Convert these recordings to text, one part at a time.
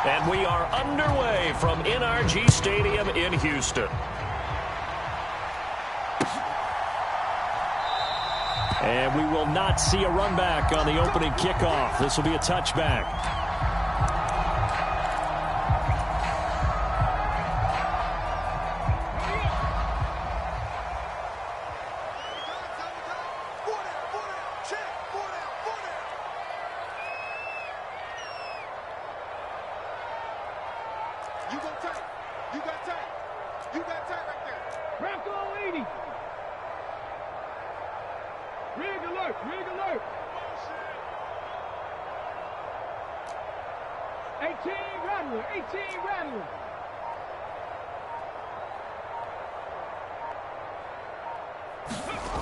And we are underway from NRG Stadium in Houston. And we will not see a run back on the opening kickoff. This will be a touchback.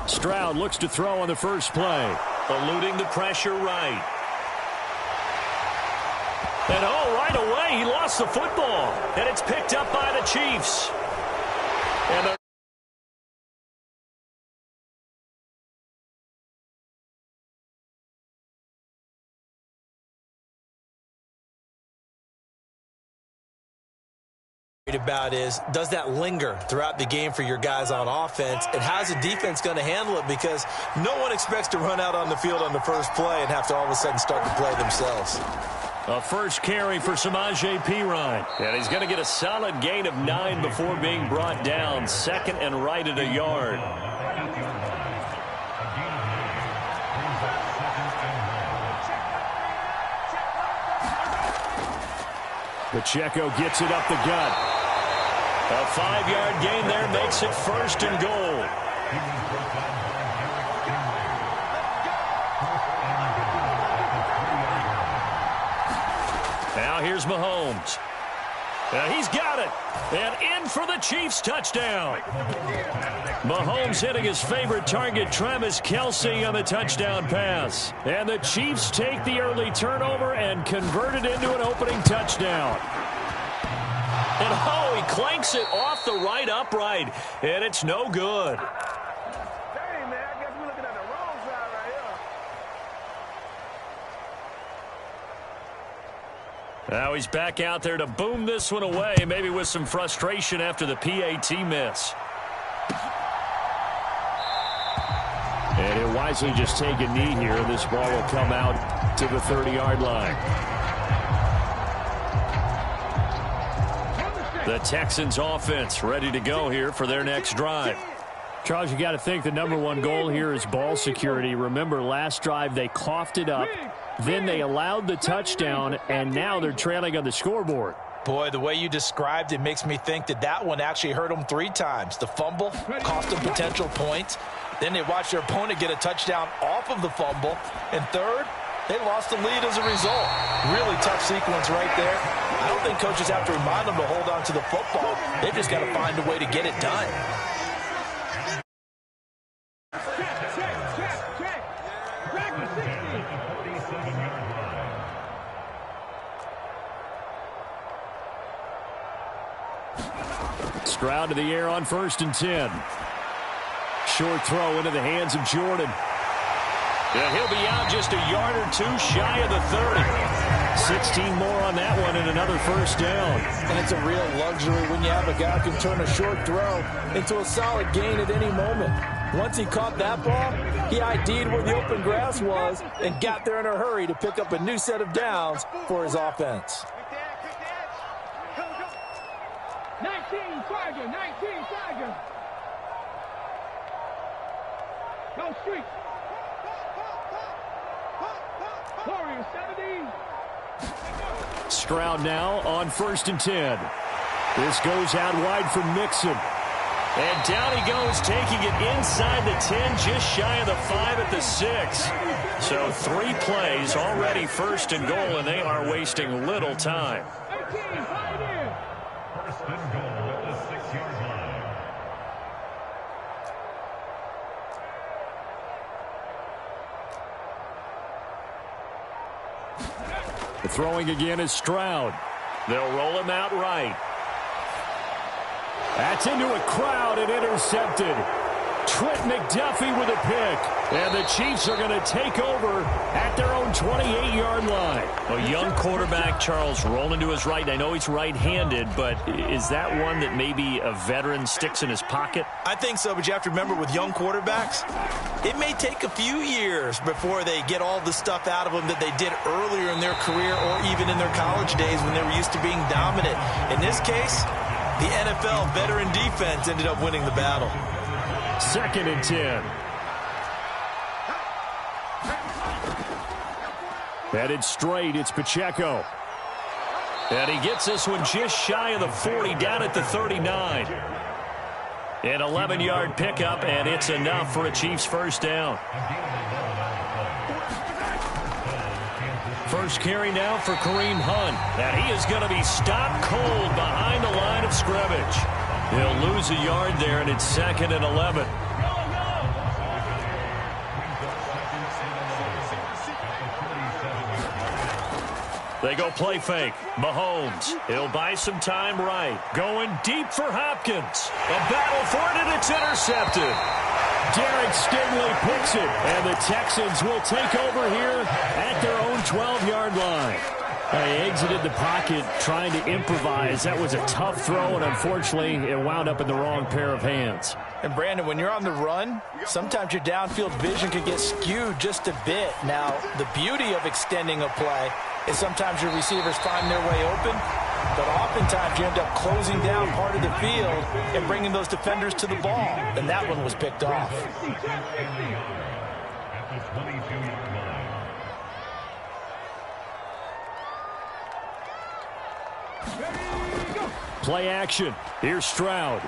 Stroud looks to throw on the first play. Eluding the pressure right. And right away, he lost the football. And it's picked up by the Chiefs. And they're about is, does that linger throughout the game for your guys on offense, and how's the defense going to handle it? Because no one expects to run out on the field on the first play and have to all of a sudden start to play themselves. A first carry for Samaje Perine. And he's going to get a solid gain of 9 before being brought down. Second and right at a yard. Pacheco gets it up the gut. A 5-yard gain there makes it first and goal. Now here's Mahomes. He's got it. And in for the Chiefs touchdown. Mahomes hitting his favorite target, Travis Kelce, on the touchdown pass. And the Chiefs take the early turnover and convert it into an opening touchdown. And he clanks it off the right upright. And it's no good. Dang, man, I guess we're looking at the wrong side right here. Now he's back out there to boom this one away, maybe with some frustration after the PAT miss. And he'll wisely just take a knee here. This ball will come out to the 30-yard line. The Texans offense ready to go here for their next drive. Charles, you got to think the #1 goal here is ball security. Remember, last drive they coughed it up. Then they allowed the touchdown, and now they're trailing on the scoreboard. Boy, the way you described it makes me think that one actually hurt them 3 times. The fumble cost them potential points. Then they watched their opponent get a touchdown off of the fumble. And third, they lost the lead as a result. Really tough sequence right there. I don't think coaches have to remind them to hold on to the football. They've just got to find a way to get it done. Stroud to the air on 1st and 10. Short throw into the hands of Jordan. And he'll be out just a yard or 2 shy of the 30. 16 more on that one and another first down. And it's a real luxury when you have a guy who can turn a short throw into a solid gain at any moment. Once he caught that ball, he ID'd where the open grass was and got there in a hurry to pick up a new set of downs for his offense. 19 Tiger. Go street. Warriors 17. Stroud now on 1st and 10. This goes out wide for Mixon. And down he goes, taking it inside the 10, just shy of the 5 at the 6. So 3 plays already 1st and goal, and they are wasting little time. 18, Pioneer. 1st and goal at the 6-yard line. The throwing again is Stroud. They'll roll him out right. That's into a crowd and intercepted. Trent McDuffie with a pick. And the Chiefs are going to take over at their own 28-yard line. A young quarterback, Charles, rolling to his right. I know he's right-handed, but is that one that maybe a veteran sticks in his pocket? I think so, but you have to remember with young quarterbacks, it may take a few years before they get all the stuff out of them that they did earlier in their career or even in their college days when they were used to being dominant. In this case, the NFL veteran defense ended up winning the battle. 2nd and 10. Headed straight, it's Pacheco. And he gets this one just shy of the 40, down at the 39. An 11-yard pickup, and it's enough for a Chiefs first down. First carry now for Kareem Hunt. And he is going to be stopped cold behind the line of scrimmage. He'll lose a yard there, and it's 2nd and 11. They go play fake. Mahomes. He'll buy some time right. Going deep for Hopkins. A battle for it, and it's intercepted. Derek Stingley picks it, and the Texans will take over here at their own 12-yard line. They exited the pocket trying to improvise. That was a tough throw, and unfortunately, it wound up in the wrong pair of hands. And, Brandon, when you're on the run, sometimes your downfield vision can get skewed just a bit. Now, the beauty of extending a play is sometimes your receivers find their way open, but oftentimes you end up closing down part of the field and bringing those defenders to the ball. And that one was picked off. Play action. Here's Stroud.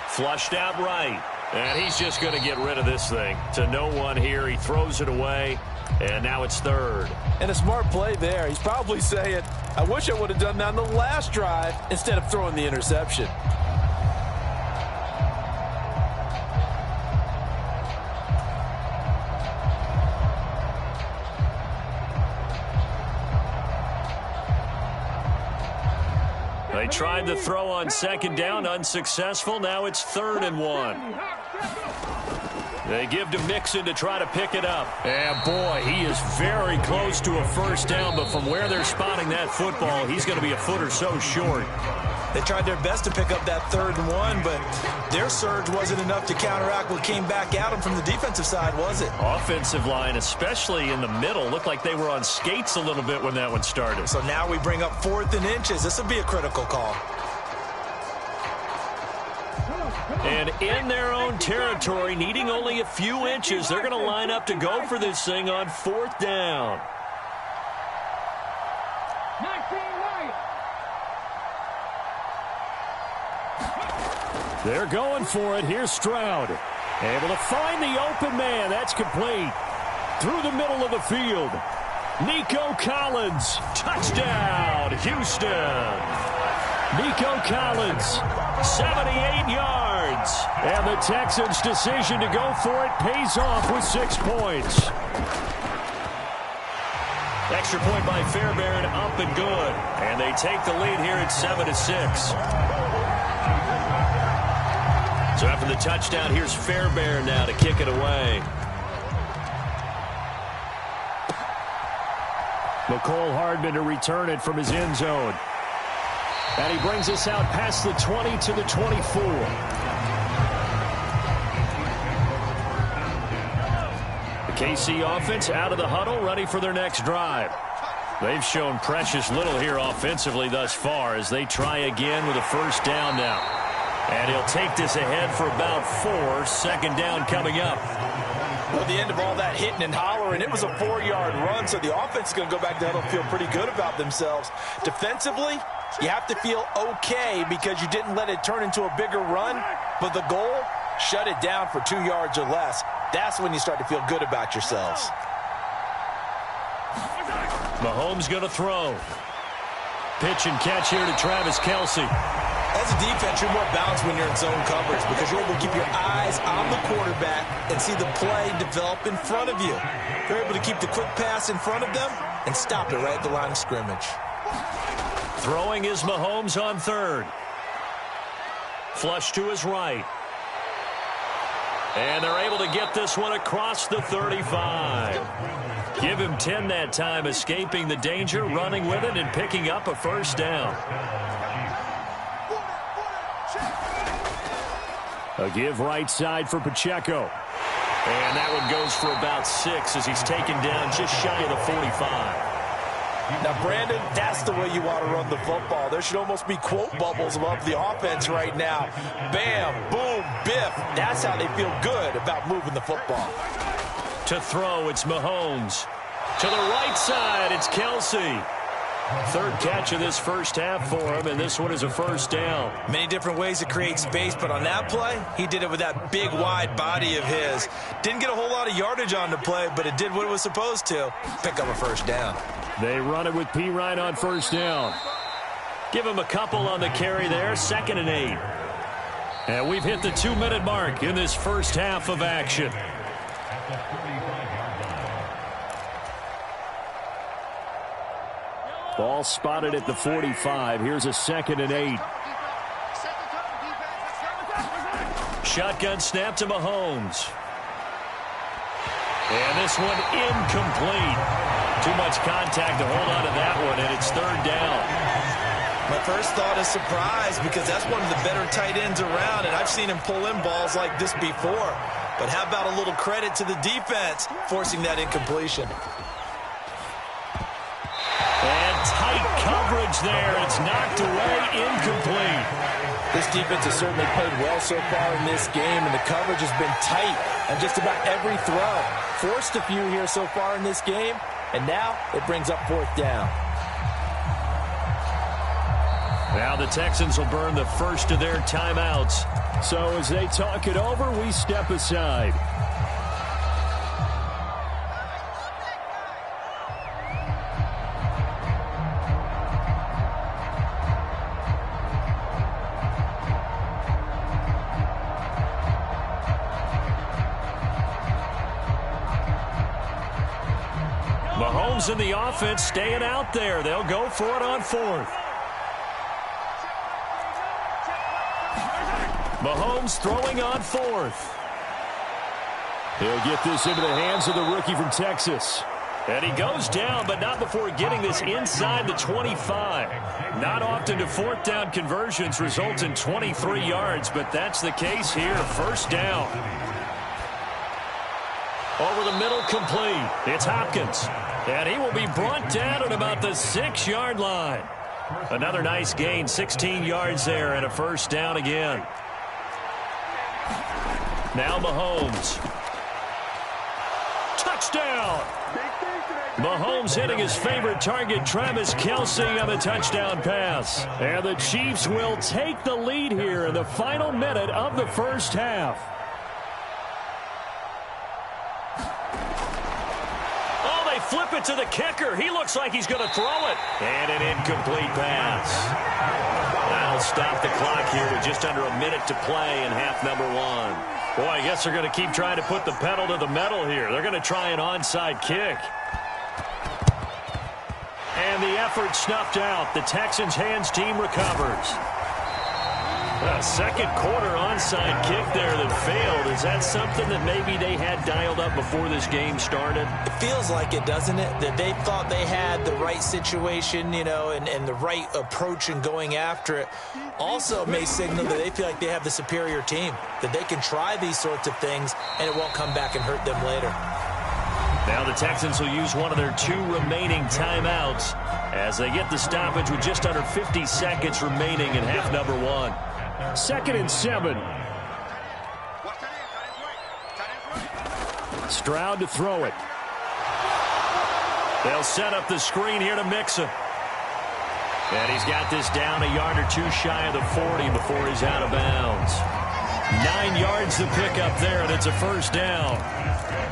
Flushed out right. And he's just going to get rid of this thing. To no one here. He throws it away. And now it's 3rd. And a smart play there. He's probably saying, I wish I would have done that on the last drive instead of throwing the interception. They tried to throw on 2nd down, unsuccessful. Now it's 3rd and 1. They give to Mixon to try to pick it up. And, boy, he is very close to a first down, but from where they're spotting that football, he's going to be a foot or so short. They tried their best to pick up that 3rd and 1, but their surge wasn't enough to counteract what came back at them from the defensive side, was it? Offensive line, especially in the middle, looked like they were on skates a little bit when that one started. So now we bring up 4th and inches. This will be a critical call. And in their own territory, needing only a few inches, they're going to line up to go for this thing on 4th down. They're going for it. Here's Stroud. Able to find the open man. That's complete. Through the middle of the field. Nico Collins. Touchdown, Houston. Nico Collins, 78 yards. And the Texans' decision to go for it pays off with 6 points. Extra point by Fairbairn, up and good. And they take the lead here at 7-6. So after the touchdown, here's Fairbairn now to kick it away. McCole Hardman to return it from his end zone. And he brings us out past the 20 to the 24. The KC offense out of the huddle, ready for their next drive. They've shown precious little here offensively thus far as they try again with a first down now. And he'll take this ahead for about 4. 2nd down coming up. Well, the end of all that hitting and hollering, it was a 4-yard run, so the offense is going to go back to huddle and feel pretty good about themselves. Defensively, you have to feel okay because you didn't let it turn into a bigger run, but the goal, shut it down for 2 yards or less. That's when you start to feel good about yourselves. Mahomes going to throw. Pitch and catch here to Travis Kelce. As a defense, you're more balanced when you're in zone coverage because you're able to keep your eyes on the quarterback and see the play develop in front of you. You're able to keep the quick pass in front of them and stop it right at the line of scrimmage. Throwing is Mahomes on 3rd. Flush to his right. And they're able to get this one across the 35. Give him 10 that time, escaping the danger, running with it, and picking up a first down. A give right side for Pacheco. And that one goes for about 6 as he's taken down just shy of the 45. Now, Brandon, that's the way you want to run the football. There should almost be quote bubbles above the offense right now. Bam, boom, biff. That's how they feel good about moving the football. To throw, it's Mahomes. To the right side, it's Kelsey. Third catch of this first half for him, and this one is a first down. Many different ways to create space, but on that play, he did it with that big, wide body of his. Didn't get a whole lot of yardage on the play, but it did what it was supposed to. Pick up a first down. They run it with P. Ryan on first down. Give him a couple on the carry there, 2nd and 8. And we've hit the 2-minute mark in this first half of action. Ball spotted at the 45. Here's a 2nd and 8. Shotgun snap to Mahomes. And this one incomplete. Too much contact to hold on to that one, and it's 3rd down. My first thought is surprise because that's one of the better tight ends around, and I've seen him pull in balls like this before. But how about a little credit to the defense forcing that incompletion? And tight coverage there. It's knocked away, incomplete. This defense has certainly played well so far in this game, and the coverage has been tight on just about every throw. Forced a few here so far in this game, and now it brings up 4th down. Now the Texans will burn the first of their timeouts. So as they talk it over, we step aside. Mahomes in the offense staying out there. They'll go for it on 4th. Mahomes throwing on 4th. He'll get this into the hands of the rookie from Texas. And he goes down, but not before getting this inside the 25. Not often do 4th down conversions result in 23 yards, but that's the case here. First down. Over the middle, complete. It's Hopkins. And he will be brought down at about the 6-yard line. Another nice gain, 16 yards there, and a first down again. Now Mahomes. Touchdown! Mahomes hitting his favorite target, Travis Kelce, on the touchdown pass. And the Chiefs will take the lead here in the final minute of the first half. Oh, they flip it to the kicker. He looks like he's going to throw it. And an incomplete pass. That'll stop the clock here with just under a minute to play in half number 1. Boy, I guess they're going to keep trying to put the pedal to the metal here. They're going to try an onside kick. And the effort snuffed out. The Texans' hands team recovers. A second quarter onside kick there that failed. Is that something that maybe they had dialed up before this game started? It feels like it, doesn't it? That they thought they had the right situation, you know, and the right approach in going after it. Also may signal that they feel like they have the superior team, that they can try these sorts of things and it won't come back and hurt them later. Now the Texans will use one of their 2 remaining timeouts as they get the stoppage with just under 50 seconds remaining in half number 1. 2nd and 7. Stroud to throw it. They'll set up the screen here to Mixon. And he's got this down a yard or 2 shy of the 40 before he's out of bounds. 9 yards to pick up there, and it's a first down.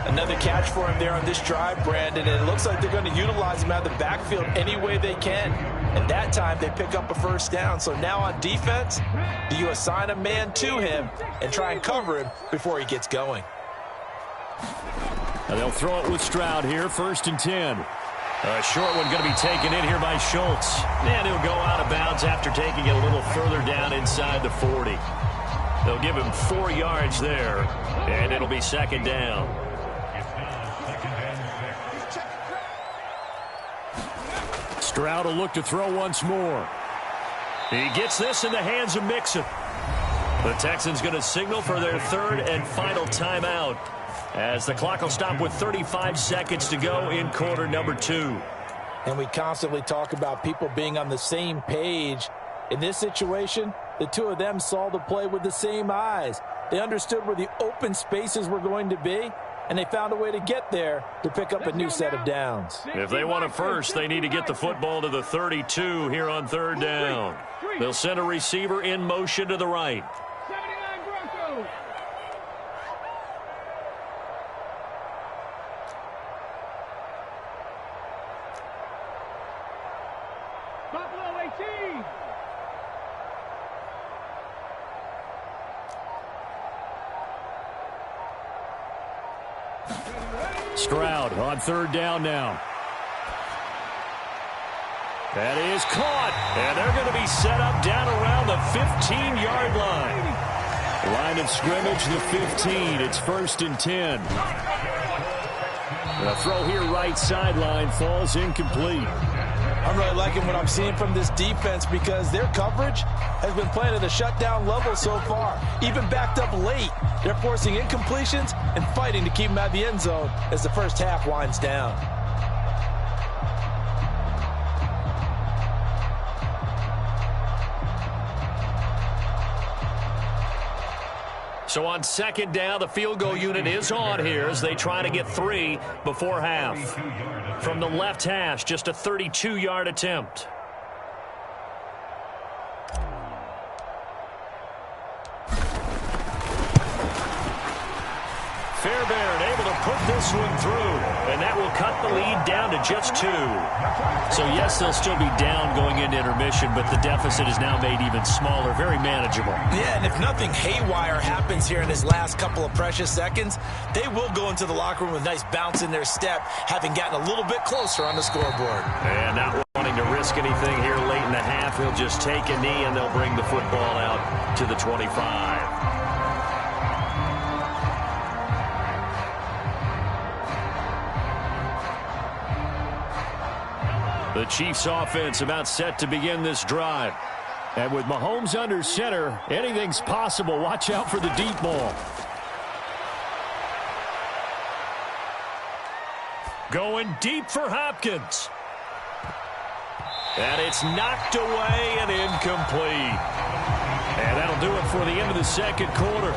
Another catch for him there on this drive, Brandon, and it looks like they're going to utilize him out of the backfield any way they can. And that time they pick up a first down. So now on defense, do you assign a man to him and try and cover him before he gets going? And they'll throw it with Stroud here, 1st and 10. A short one going to be taken in here by Schultz. And he'll go out of bounds after taking it a little further down inside the 40. They'll give him 4 yards there, and it'll be second down. Stroud will look to throw once more. He gets this in the hands of Mixon. The Texans going to signal for their 3rd and final timeout as the clock will stop with 35 seconds to go in quarter number 2. And we constantly talk about people being on the same page. In this situation, the two of them saw the play with the same eyes. They understood where the open spaces were going to be, and they found a way to get there to pick up a new set of downs. If they want it first, they need to get the football to the 32 here on 3rd down. They'll send a receiver in motion to the right. Stroud on 3rd down now. That is caught, and they're going to be set up down around the 15-yard line. Line of scrimmage, the 15. It's 1st and 10. The throw here right sideline falls incomplete. I'm really liking what I'm seeing from this defense because their coverage has been playing at a shutdown level so far. Even backed up late, they're forcing incompletions and fighting to keep them out of the end zone as the first half winds down. So on 2nd down, the field goal unit is on here as they try to get 3 before half. From the left hash, just a 32-yard attempt. Fairbairn able to put this one through, and that will cut the lead down to just 2. So, yes, they'll still be down going into intermission, but the deficit is now made even smaller, very manageable. Yeah, and if nothing haywire happens here in his last couple of precious seconds, they will go into the locker room with a nice bounce in their step, having gotten a little bit closer on the scoreboard. And not wanting to risk anything here late in the half, he'll just take a knee, and they'll bring the football out to the 25. The Chiefs offense about set to begin this drive. And with Mahomes under center, anything's possible. Watch out for the deep ball. Going deep for Hopkins. And it's knocked away and incomplete. And that'll do it for the end of the 2nd quarter.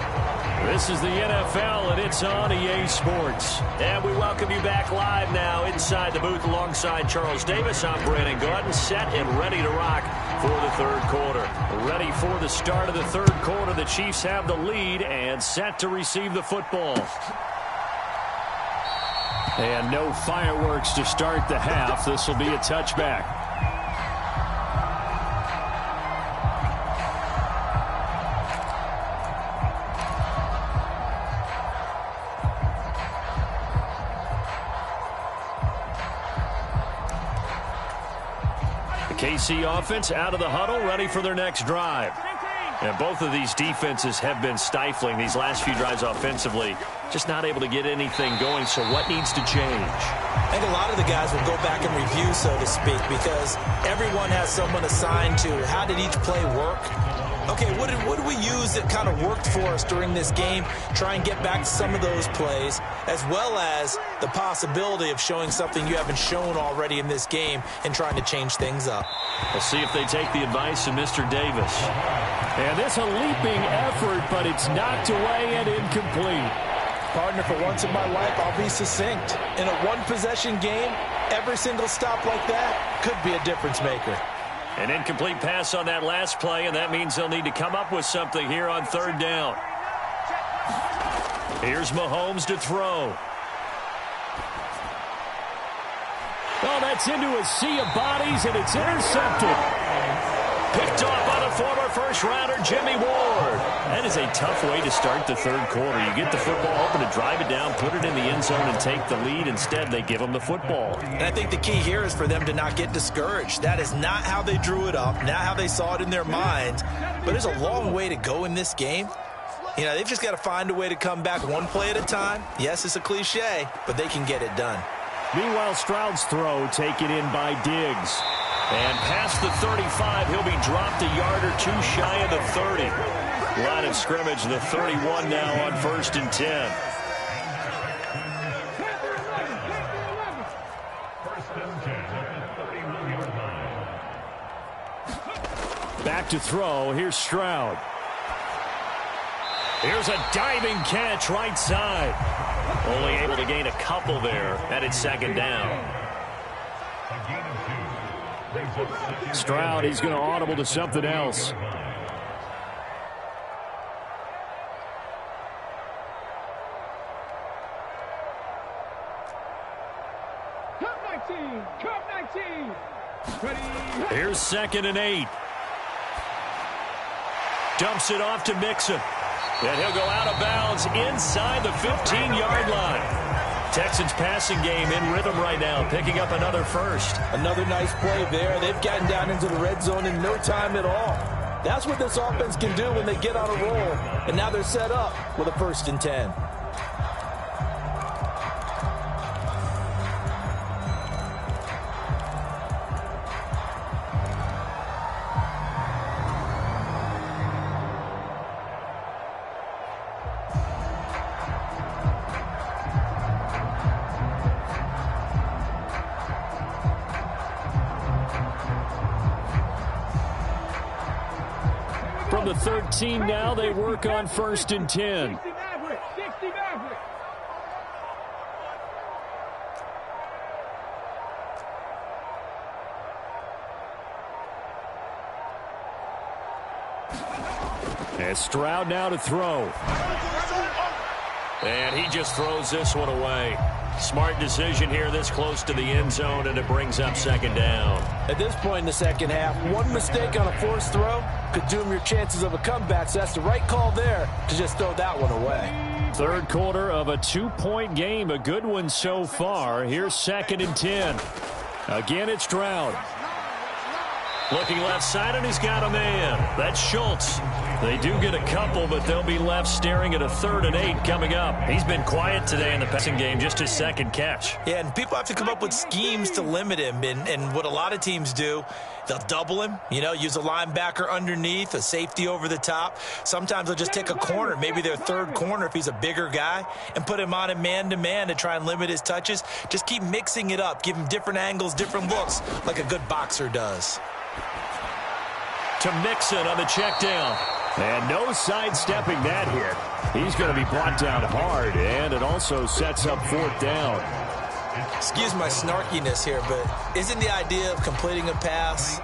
This is the NFL, and it's on EA Sports. And we welcome you back live now inside the booth alongside Charles Davis. I'm Brandon Gordon, set and ready to rock for the 3rd quarter. Ready for the start of the 3rd quarter. The Chiefs have the lead and set to receive the football. And no fireworks to start the half. This will be a touchback. KC offense out of the huddle, ready for their next drive. And both of these defenses have been stifling these last few drives offensively. Just not able to get anything going, so what needs to change? I think a lot of the guys will go back and review, so to speak, because everyone has someone assigned to how did each play work. Okay, what did we use that kind of worked for us during this game? Try and get back to some of those plays, as well as the possibility of showing something you haven't shown already in this game and trying to change things up. We'll see if they take the advice of Mr. Davis. And this a leaping effort, but it's knocked away and incomplete. Partner, for once in my life, I'll be succinct. In a one-possession game, every single stop like that could be a difference maker. An incomplete pass on that last play, and that means they'll need to come up with something here on 3rd down. Here's Mahomes to throw. Oh, that's into a sea of bodies, and it's intercepted. Picked off by the former first-rounder, Jimmy Ward. That is a tough way to start the 3rd quarter. You get the football, hoping to drive it down, put it in the end zone, and take the lead. Instead, they give them the football. And I think the key here is for them to not get discouraged. That is not how they drew it up, not how they saw it in their minds. But there's a long way to go in this game. You know, they've just got to find a way to come back one play at a time. Yes, it's a cliche, but they can get it done. Meanwhile, Stroud's throw taken in by Diggs. And past the 35, he'll be dropped a yard or two shy of the 30. Line of scrimmage, the 31 now on 1st and 10. Back to throw. Here's Stroud. Here's a diving catch right side. Only able to gain a couple there, and it's 2nd down. Stroud, he's going to audible to something else. Here's 2nd and 8. Dumps it off to Mixon. And he'll go out of bounds inside the 15-yard line. Texans passing game in rhythm right now, picking up another first. Another nice play there. They've gotten down into the red zone in no time at all. That's what this offense can do when they get on a roll. And now they're set up with a 1st and 10. From the 13 now, they work on 1st and 10. And Stroud now to throw. And he just throws this one away. Smart decision here this close to the end zone, and it brings up 2nd down. At this point in the second half, one mistake on a forced throw could doom your chances of a comeback, so that's the right call there to just throw that one away. Third quarter of a 2-point game, a good one so far. Here's 2nd and 10. Again, it's Stroud. Looking left side, and he's got a man. That's Schultz. They do get a couple, but they'll be left staring at a 3rd and 8 coming up. He's been quiet today in the passing game, just his 2nd catch. Yeah, and people have to come up with schemes to limit him. And what a lot of teams do, they'll double him, you know, use a linebacker underneath, a safety over the top. Sometimes they'll just take a corner, maybe their 3rd corner if he's a bigger guy, and put him on a man-to-man to try and limit his touches. Just keep mixing it up. Give him different angles, different looks, like a good boxer does. To Mixon on the check down. And no sidestepping that hit. He's going to be brought down hard, and it also sets up 4th down. Excuse my snarkiness here, but isn't the idea of completing a pass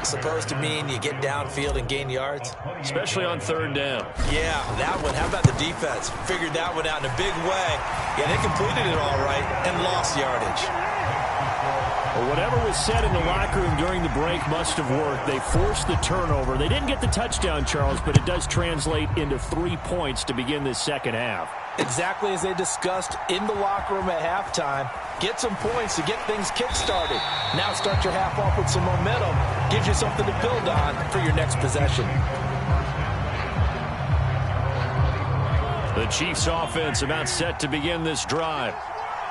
supposed to mean you get downfield and gain yards? Especially on 3rd down. Yeah, that one. How about the defense? Figured that one out in a big way. Yeah, they completed it all right and lost yardage. Well, whatever was said in the locker room during the break must have worked. They forced the turnover. They didn't get the touchdown, Charles, but it does translate into 3 points to begin this second half. Exactly as they discussed in the locker room at halftime. Get some points to get things kick-started. Now start your half off with some momentum. Gives you something to build on for your next possession. The Chiefs offense about set to begin this drive.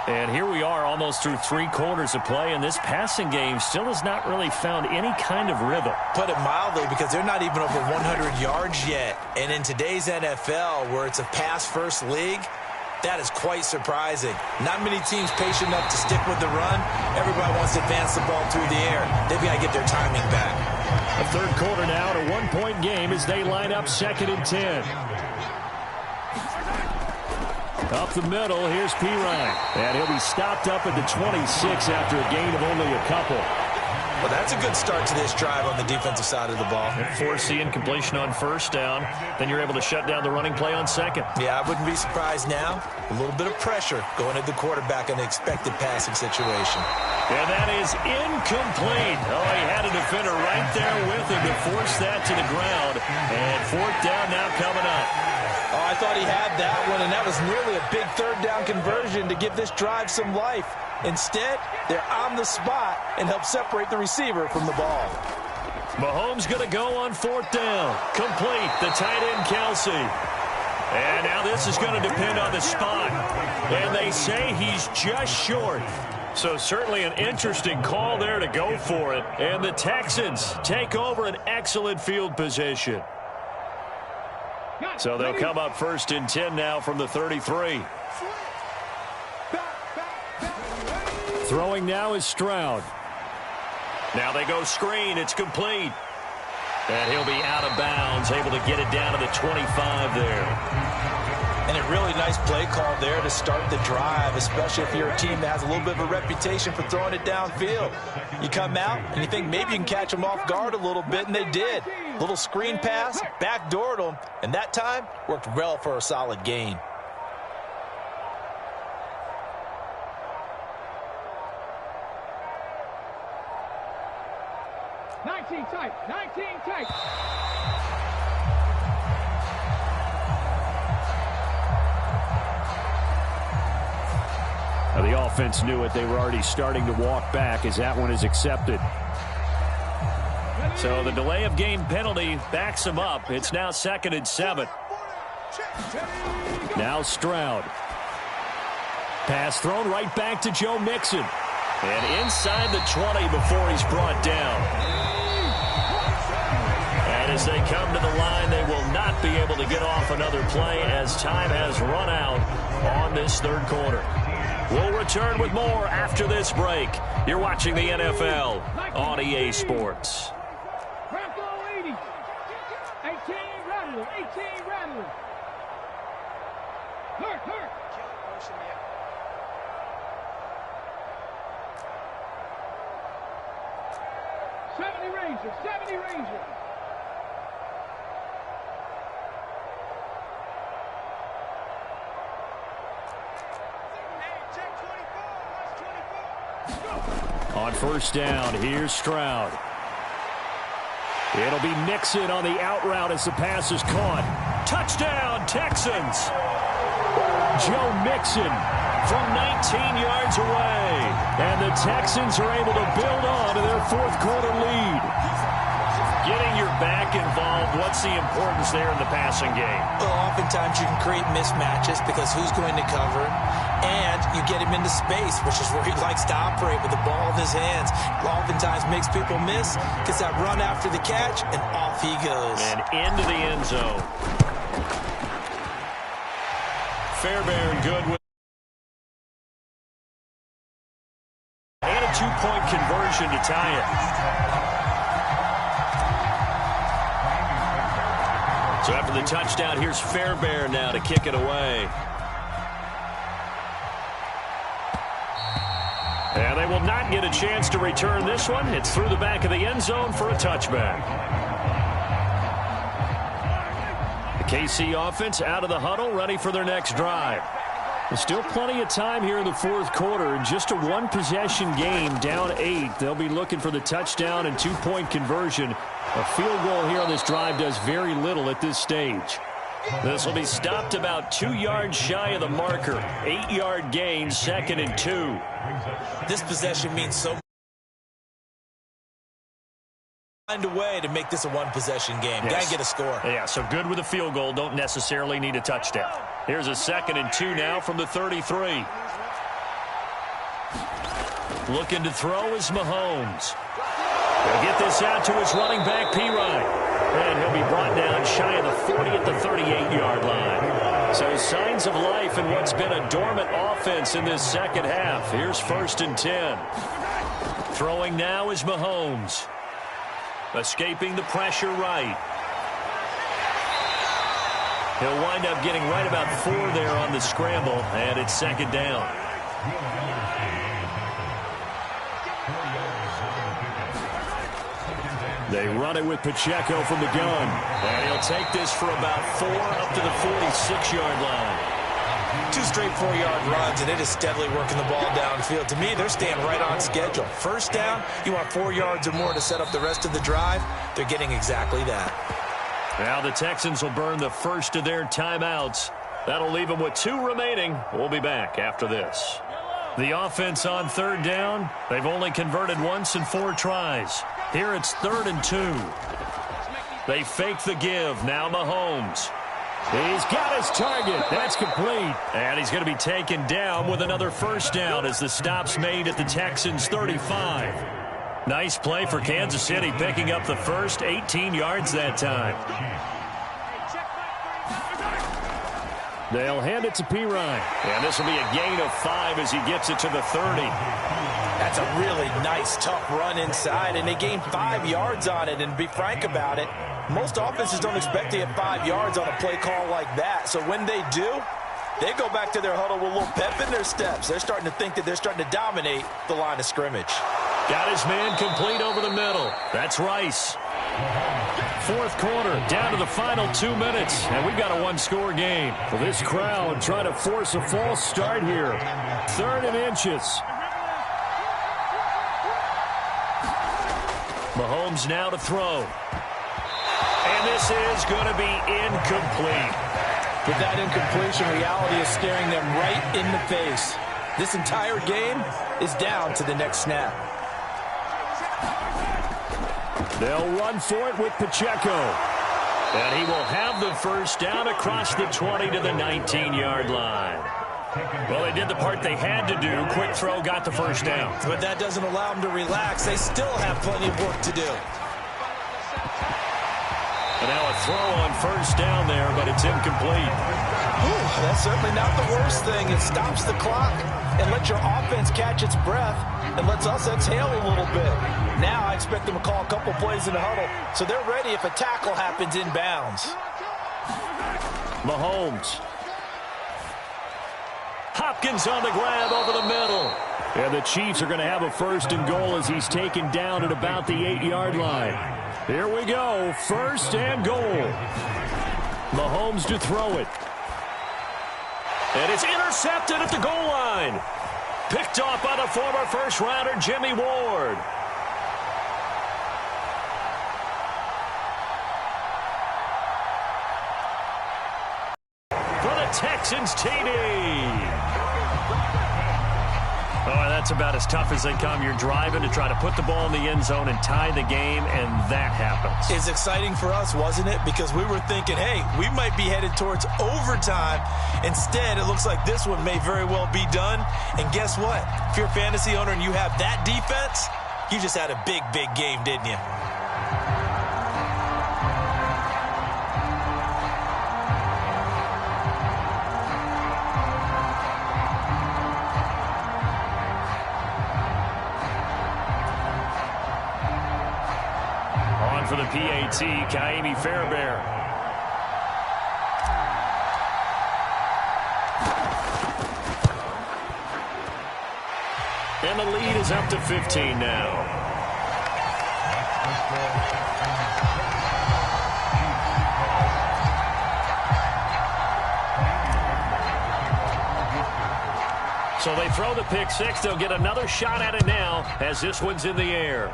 And here we are almost through 3 quarters of play, and this passing game still has not really found any kind of rhythm. Put it mildly, because they're not even over 100 yards yet. And in today's NFL, where it's a pass-first league, that is quite surprising. Not many teams patient enough to stick with the run. Everybody wants to advance the ball through the air. They've got to get their timing back. A 3rd quarter now, a 1-point game as they line up 2nd and 10. Up the middle, here's Pirine. And he'll be stopped up at the 26 after a gain of only a couple. Well, that's a good start to this drive on the defensive side of the ball. Force the incompletion on 1st down. Then you're able to shut down the running play on 2nd. Yeah, I wouldn't be surprised now. A little bit of pressure going at the quarterback in an expected passing situation. And that is incomplete. Oh, he had a defender right there with him to force that to the ground. And 4th down now coming up. Oh, I thought he had that one, and that was nearly a big 3rd down conversion to give this drive some life. Instead, they're on the spot and help separate the receiver from the ball. Mahomes going to go on 4th down. Complete. The tight end, Kelsey. And now this is going to depend on the spot. And they say he's just short. So certainly an interesting call there to go for it. And the Texans take over an excellent field position. So they'll come up 1st and 10 now from the 33. Throwing now is Stroud. Now they go screen. It's complete. And he'll be out of bounds, able to get it down to the 25 there. And a really nice play call there to start the drive, especially if you're a team that has a little bit of a reputation for throwing it downfield. You come out and you think maybe you can catch them off guard a little bit, and they did. Little screen pass, backdoored them, and that time worked well for a solid gain. Now the offense knew it. They were already starting to walk back as that one is accepted. So the delay of game penalty backs him up. It's now 2nd and 7. Now Stroud. Pass thrown right back to Joe Mixon. And inside the 20 before he's brought down. And as they come to the line, they will not be able to get off another play as time has run out on this 3rd quarter. We'll return with more after this break. You're watching the NFL on EA Sports. 70 Rangers. On 1st down, here's Stroud. It'll be Mixon on the out route as the pass is caught. Touchdown, Texans! Joe Mixon from 19 yards away. And the Texans are able to build on to their 4th quarter lead. Getting your back involved, what's the importance there in the passing game? Well, oftentimes you can create mismatches because who's going to cover, and you get him into space, which is where he likes to operate with the ball in his hands. Oftentimes makes people miss, gets that run after the catch, and off he goes. And into the end zone. Fairbairn good with and a 2-point conversion to tie it. So after the touchdown, here's Fairbairn now to kick it away. And they will not get a chance to return this one. It's through the back of the end zone for a touchback. The KC offense out of the huddle, ready for their next drive. There's still plenty of time here in the 4th quarter. Just a 1-possession game, down 8. They'll be looking for the touchdown and 2-point conversion. A field goal here on this drive does very little at this stage. This will be stopped about 2 yards shy of the marker. 8-yard gain, 2nd and 2. This possession means so much. Find a way to make this a 1-possession game. Yes. Gotta get a score. Yeah, so good with a field goal. Don't necessarily need a touchdown. Here's a 2nd and 2 now from the 33. Looking to throw is Mahomes. He'll get this out to his running back, Pirine. And he'll be brought down shy of the 40 at the 38-yard line. So signs of life in what's been a dormant offense in this 2nd half. Here's 1st and 10. Throwing now is Mahomes. Escaping the pressure right. He'll wind up getting right about 4 there on the scramble, and it's 2nd down. They run it with Pacheco from the gun. And he'll take this for about 4 up to the 46-yard line. 2 straight 4-yard runs, and it is steadily working the ball downfield. To me, they're staying right on schedule. 1st down, you want 4 yards or more to set up the rest of the drive. They're getting exactly that. Now the Texans will burn the first of their timeouts. That'll leave them with 2 remaining. We'll be back after this. The offense on 3rd down, they've only converted once in 4 tries. Here it's 3rd and 2. They fake the give. Now Mahomes. He's got his target. That's complete. And he's going to be taken down with another first down as the stop's made at the Texans' 35. Nice play for Kansas City, picking up the first 18 yards that time. They'll hand it to Pirine. And this will be a gain of 5 as he gets it to the 30. That's a really nice, tough run inside, and they gained 5 yards on it. And to be frank about it, most offenses don't expect to get 5 yards on a play call like that. So when they do, they go back to their huddle with a little pep in their steps. They're starting to think that they're starting to dominate the line of scrimmage. Got his man complete over the middle. That's Rice. Fourth quarter, down to the final 2 minutes, and we've got a one-score game. Well, this crowd trying to force a false start here. 3rd and inches. Mahomes now to throw. And this is going to be incomplete. With that incompletion, reality is staring them right in the face. This entire game is down to the next snap. They'll run for it with Pacheco. And he will have the first down across the 20 to the 19-yard line. Well, they did the part they had to do. Quick throw got the first down. But that doesn't allow them to relax. They still have plenty of work to do. And now a throw on first down there, but it's incomplete. That's certainly not the worst thing. It stops the clock and lets your offense catch its breath and lets us exhale a little bit. Now I expect them to call a couple plays in the huddle, so they're ready if a tackle happens inbounds. Mahomes. Hopkins on the grab over the middle. And the Chiefs are going to have a 1st and goal as he's taken down at about the 8-yard line. Here we go, 1st and goal. Mahomes to throw it. And it's intercepted at the goal line. Picked off by the former first-rounder Jimmy Ward. For the Texans, TD. Oh, that's about as tough as they come. You're driving to try to put the ball in the end zone and tie the game, and that happens. It's exciting for us, wasn't it? Because we were thinking, hey, we might be headed towards overtime. Instead, it looks like this one may very well be done. And guess what? If you're a fantasy owner and you have that defense, you just had a big, big game, didn't you? For the PAT, Kaimi Fairbairn. And the lead is up to 15 now. So they throw the pick six. They'll get another shot at it now as this one's in the air.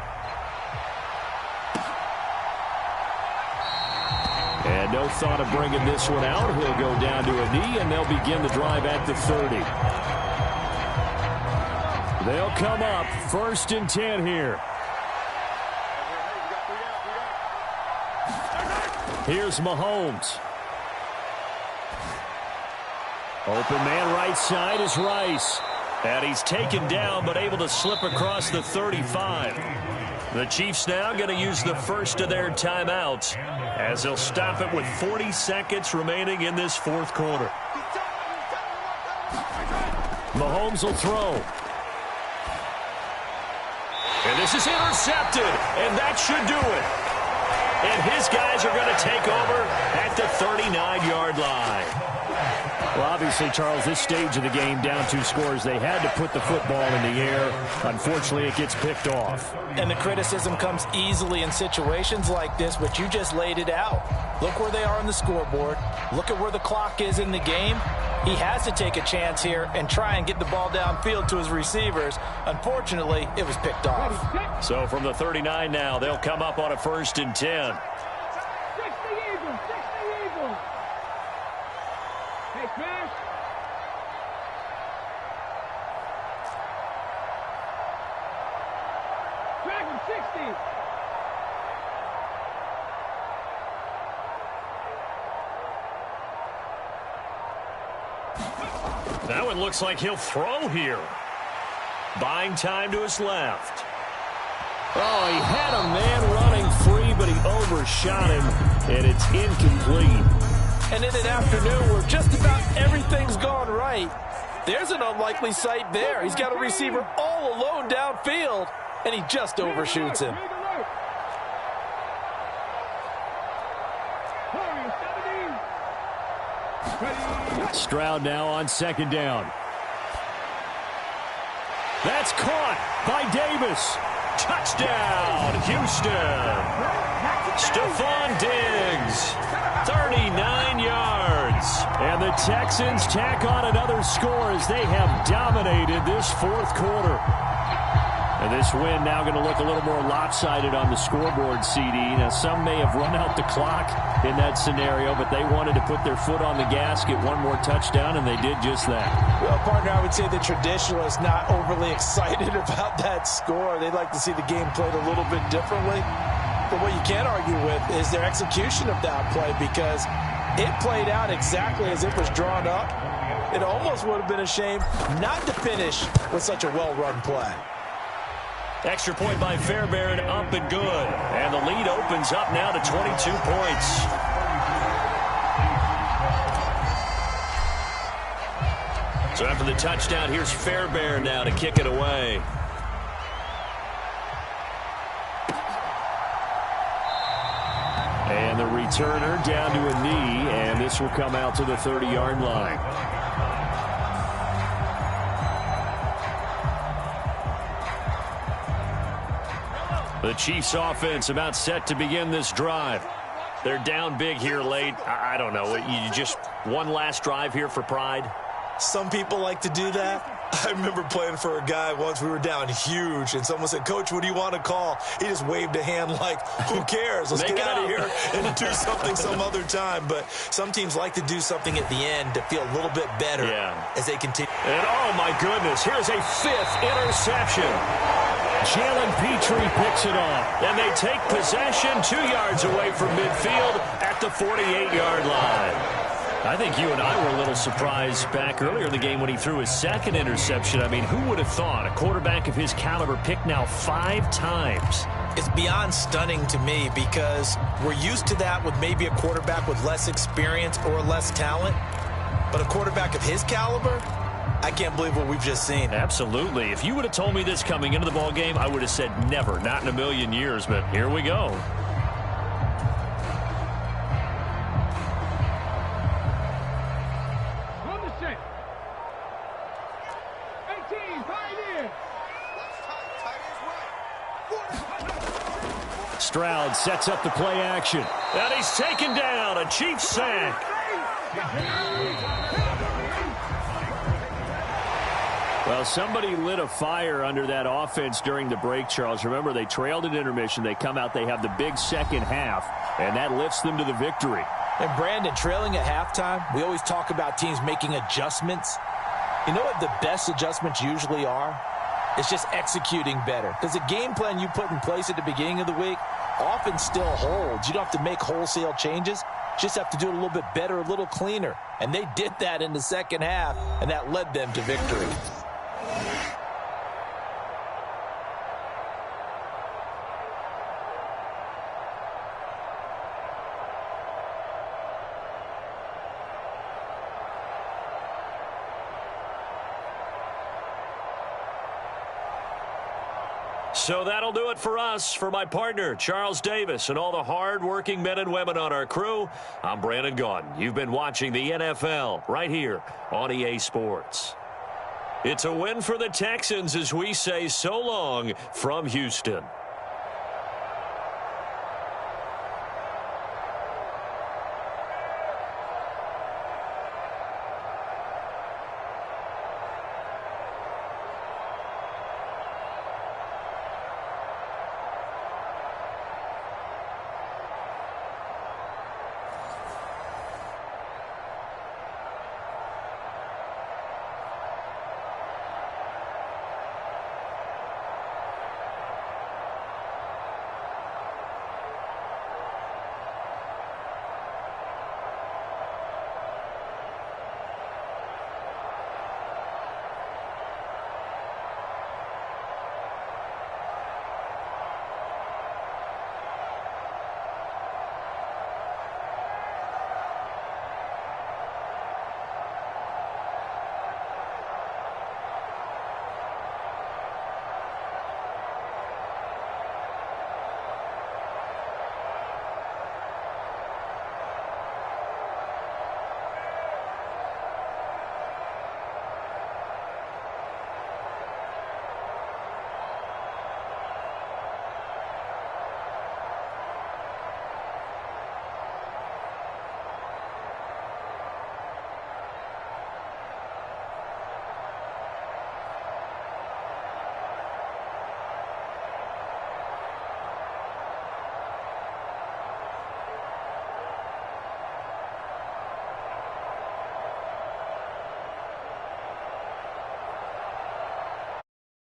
And no thought of bringing this one out. He'll go down to a knee, and they'll begin the drive at the 30. They'll come up 1st and 10 here. Here's Mahomes. Open man right side is Rice. And he's taken down but able to slip across the 35. The Chiefs now going to use the first of their timeouts as they'll stop it with 40 seconds remaining in this fourth quarter. Mahomes will throw. And this is intercepted, and that should do it. And his guys are going to take over at the 39-yard line. Well, obviously, Charles, this stage of the game, down 2 scores, they had to put the football in the air. Unfortunately, it gets picked off. And the criticism comes easily in situations like this, but you just laid it out. Look where they are on the scoreboard. Look at where the clock is in the game. He has to take a chance here and try and get the ball downfield to his receivers. Unfortunately, it was picked off. So from the 39 now, they'll come up on a 1st and 10. That one looks like he'll throw here. Buying time to his left. Oh, he had a man running free, but he overshot him, and it's incomplete. And in an afternoon where just about everything's gone right, there's an unlikely sight there. He's got a receiver all alone downfield, and he just overshoots him. Stroud now on second down. That's caught by Davis. Touchdown, Houston. Stephon Diggs, 39 yards. And the Texans tack on another score as they have dominated this fourth quarter. And this win now going to look a little more lopsided on the scoreboard, CD. Now, some may have run out the clock in that scenario, but they wanted to put their foot on the gas, get one more touchdown, and they did just that. Well, partner, I would say the traditionalists not overly excited about that score. They'd like to see the game played a little bit differently. But what you can't argue with is their execution of that play, because it played out exactly as it was drawn up. It almost would have been a shame not to finish with such a well-run play. Extra point by Fairbairn, up and good. And the lead opens up now to 22 points. So after the touchdown, here's Fairbairn now to kick it away. And the returner down to a knee, and this will come out to the 30-yard line. The Chiefs offense about set to begin this drive. They're down big here late. I don't know. You just one last drive here for pride? Some people like to do that. I remember playing for a guy once. We were down huge, and someone said, "Coach, what do you want to call?" He just waved a hand like, who cares? Let's get out of here and do something some other time. But some teams like to do something at the end to feel a little bit better as they continue. And, oh, my goodness, here's a fifth interception. Jalen Petrie picks it off. And they take possession 2 yards away from midfield at the 48-yard line. I think you and I were a little surprised back earlier in the game when he threw his second interception. I mean, who would have thought a quarterback of his caliber picked now 5 times? It's beyond stunning to me, because we're used to that with maybe a quarterback with less experience or less talent. But a quarterback of his caliber, I can't believe what we've just seen. Absolutely. If you would have told me this coming into the ball game, I would have said never, not in a million years. But here we go. Stroud sets up the play action. And he's taken down. A Chiefs sack. Well, somebody lit a fire under that offense during the break, Charles. Remember, they trailed at intermission. They come out, they have the big second half, and that lifts them to the victory. And Brandon, trailing at halftime, we always talk about teams making adjustments. You know what the best adjustments usually are? It's just executing better. Because the game plan you put in place at the beginning of the week often still holds. You don't have to make wholesale changes. You just have to do it a little bit better, a little cleaner. And they did that in the second half, and that led them to victory. So that'll do it for us. For my partner, Charles Davis, and all the hard-working men and women on our crew, I'm Brandon Gaudin. You've been watching the NFL right here on EA Sports. It's a win for the Texans as we say so long from Houston.